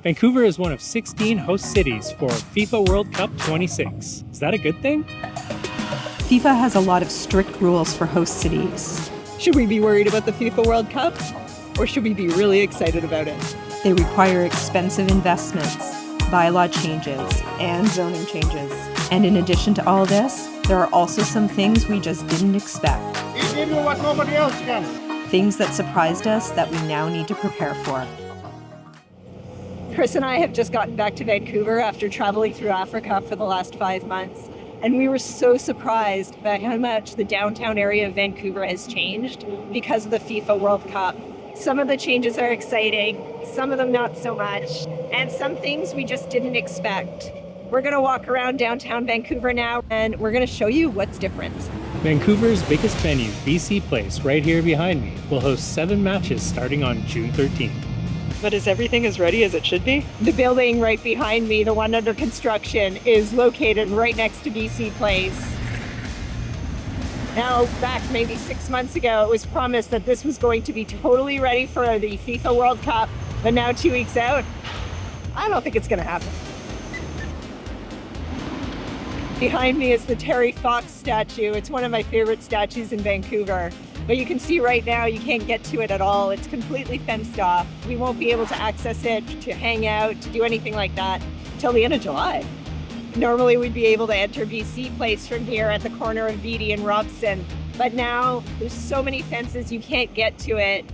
Vancouver is one of 16 host cities for FIFA World Cup 26. Is that a good thing? FIFA has a lot of strict rules for host cities. Should we be worried about the FIFA World Cup? Or should we be really excited about it? They require expensive investments, bylaw changes, and zoning changes. And in addition to all this, there are also some things we just didn't expect. We give you what nobody else can. Things that surprised us that we now need to prepare for. Chris and I have just gotten back to Vancouver after traveling through Africa for the last 5 months. And we were so surprised by how much the downtown area of Vancouver has changed because of the FIFA World Cup. Some of the changes are exciting, some of them not so much, and some things we just didn't expect. We're going to walk around downtown Vancouver now, and we're going to show you what's different. Vancouver's biggest venue, BC Place, right here behind me, will host 7 matches starting on June 13th. But is everything as ready as it should be? The building right behind me, the one under construction, is located right next to BC Place. Now, back maybe 6 months ago, it was promised that this was going to be totally ready for the FIFA World Cup, but now 2 weeks out, I don't think it's going to happen. Behind me is the Terry Fox statue. It's one of my favorite statues in Vancouver. But you can see right now you can't get to it at all. It's completely fenced off. We won't be able to access it, to hang out, to do anything like that till the end of July. Normally we'd be able to enter BC Place from here at the corner of Beatty and Robson. But now there's so many fences you can't get to it.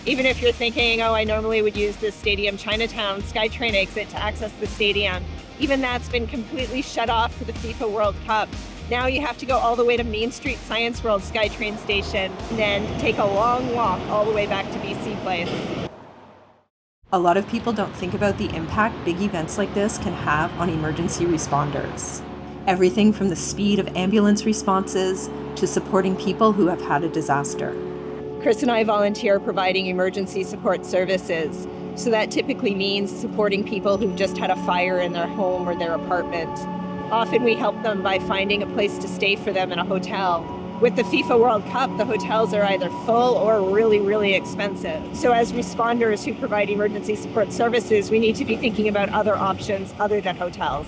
Even if you're thinking, oh, I normally would use this stadium Chinatown Skytrain exit to access the stadium. Even that's been completely shut off for the FIFA World Cup. Now you have to go all the way to Main Street Science World Skytrain station and then take a long walk all the way back to BC Place. A lot of people don't think about the impact big events like this can have on emergency responders. Everything from the speed of ambulance responses to supporting people who have had a disaster. Chris and I volunteer providing emergency support services. So that typically means supporting people who've just had a fire in their home or their apartment. Often we help them by finding a place to stay for them in a hotel. With the FIFA World Cup, the hotels are either full or really, really expensive. So as responders who provide emergency support services, we need to be thinking about other options other than hotels.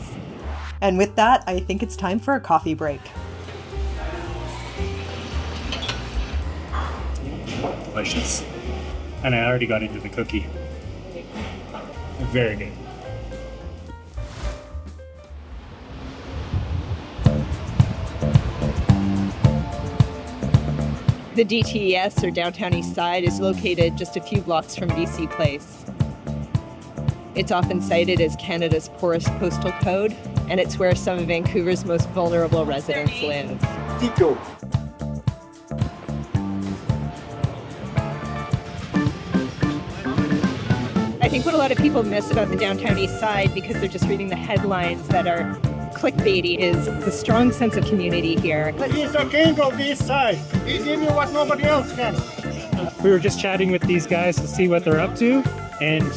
And with that, I think it's time for a coffee break. Delicious. And I already got into the cookie. Very good. The DTES, or Downtown East Side, is located just a few blocks from BC Place. It's often cited as Canada's poorest postal code, and it's where some of Vancouver's most vulnerable residents live. Tito. I think what a lot of people miss about the Downtown East Side, because they're just reading the headlines that are clickbaity, is the strong sense of community here. He's the king of this side. He give you what nobody else can. We were just chatting with these guys to see what they're up to, and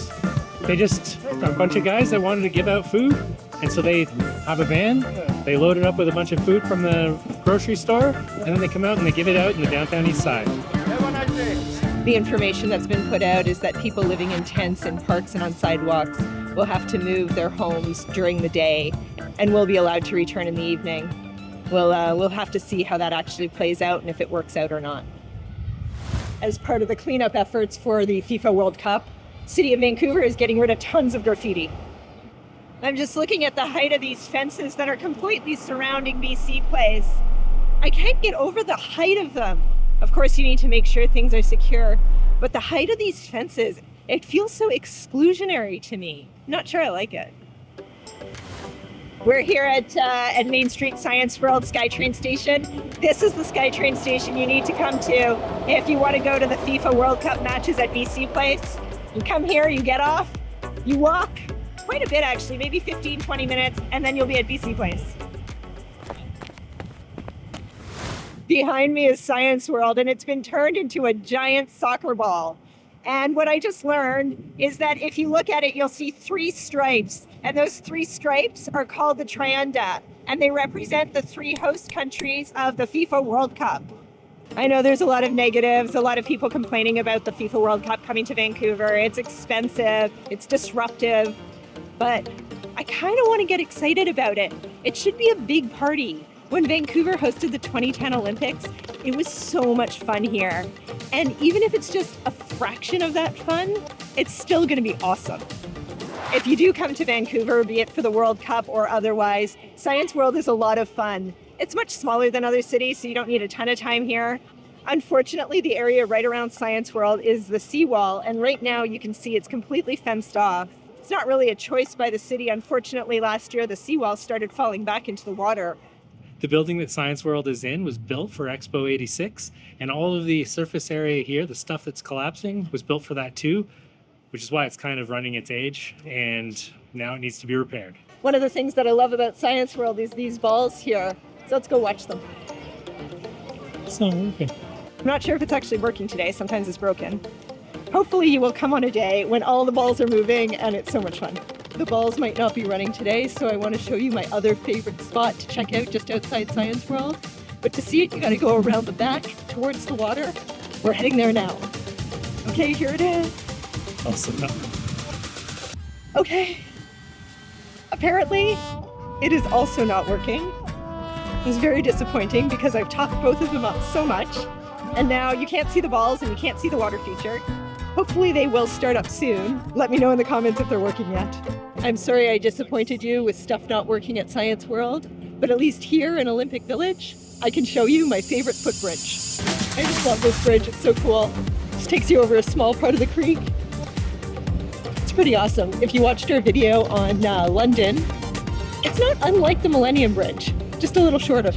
they just are a bunch of guys that wanted to give out food, and so they have a van, they load it up with a bunch of food from the grocery store, and then they come out and they give it out in the Downtown East Side. Have a nice day. The information that's been put out is that people living in tents in parks and on sidewalks will have to move their homes during the day and will be allowed to return in the evening. We'll have to see how that actually plays out and if it works out or not. As part of the cleanup efforts for the FIFA World Cup, City of Vancouver is getting rid of tons of graffiti. I'm just looking at the height of these fences that are completely surrounding BC Place. I can't get over the height of them. Of course, you need to make sure things are secure, but the height of these fences, it feels so exclusionary to me. Not sure I like it. We're here at Main Street Science World Skytrain Station. This is the Skytrain station you need to come to if you want to go to the FIFA World Cup matches at BC Place. You come here, you get off, you walk quite a bit actually, maybe 15, 20 minutes, and then you'll be at BC Place. Behind me is Science World, and it's been turned into a giant soccer ball. And what I just learned is that if you look at it, you'll see 3 stripes. And those 3 stripes are called the Trianda. And they represent the 3 host countries of the FIFA World Cup. I know there's a lot of negatives, a lot of people complaining about the FIFA World Cup coming to Vancouver. It's expensive, it's disruptive, but I kind of want to get excited about it. It should be a big party. When Vancouver hosted the 2010 Olympics, it was so much fun here. And even if it's just a fraction of that fun, it's still going to be awesome. If you do come to Vancouver, be it for the World Cup or otherwise, Science World is a lot of fun. It's much smaller than other cities, so you don't need a ton of time here. Unfortunately, the area right around Science World is the seawall, and right now you can see it's completely fenced off. It's not really a choice by the city. Unfortunately, last year the seawall started falling back into the water. The building that Science World is in was built for Expo 86, and all of the surface area here, the stuff that's collapsing, was built for that too, which is why it's kind of running its age, and now it needs to be repaired. One of the things that I love about Science World is these balls here. So let's go watch them. It's not working. I'm not sure if it's actually working today. Sometimes it's broken. Hopefully you will come on a day when all the balls are moving and it's so much fun. The balls might not be running today, so I want to show you my other favorite spot to check out just outside Science World. But to see it, you got to go around the back towards the water. We're heading there now. Okay, here it is. Awesome. Okay. Apparently, it is also not working. It's very disappointing because I've topped both of them up so much. And now you can't see the balls and you can't see the water feature. Hopefully they will start up soon. Let me know in the comments if they're working yet. I'm sorry I disappointed you with stuff not working at Science World, but at least here in Olympic Village, I can show you my favorite footbridge. I just love this bridge, it's so cool. It just takes you over a small part of the creek. It's pretty awesome. If you watched our video on London, it's not unlike the Millennium Bridge, just a little shorter.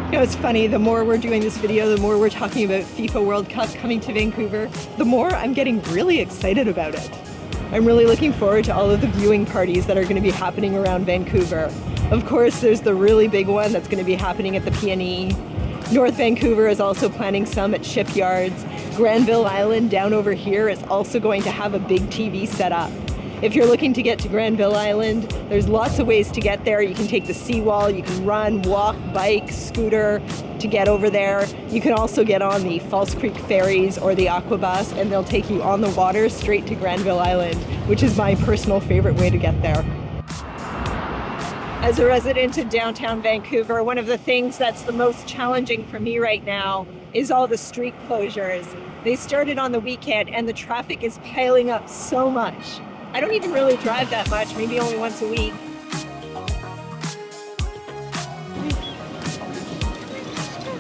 You know, it's funny, the more we're doing this video, the more we're talking about FIFA World Cup coming to Vancouver, the more I'm getting really excited about it. I'm really looking forward to all of the viewing parties that are going to be happening around Vancouver. Of course, there's the really big one that's going to be happening at the PNE. North Vancouver is also planning some at shipyards. Granville Island down over here is also going to have a big TV set up. If you're looking to get to Granville Island, there's lots of ways to get there. You can take the seawall, you can run, walk, bike, scooter to get over there. You can also get on the False Creek ferries or the aqua bus, and they'll take you on the water straight to Granville Island, which is my personal favorite way to get there. As a resident of downtown Vancouver, one of the things that's the most challenging for me right now is all the street closures. They started on the weekend and the traffic is piling up so much. I don't even really drive that much, maybe only once a week.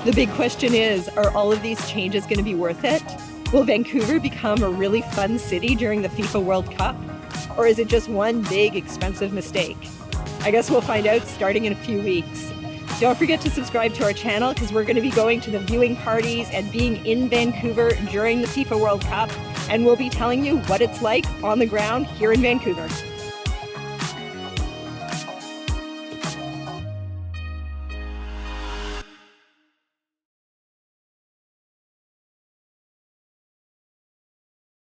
The big question is, are all of these changes going to be worth it? Will Vancouver become a really fun city during the FIFA World Cup? Or is it just one big expensive mistake? I guess we'll find out starting in a few weeks. Don't forget to subscribe to our channel because we're going to be going to the viewing parties and being in Vancouver during the FIFA World Cup, and we'll be telling you what it's like on the ground here in Vancouver.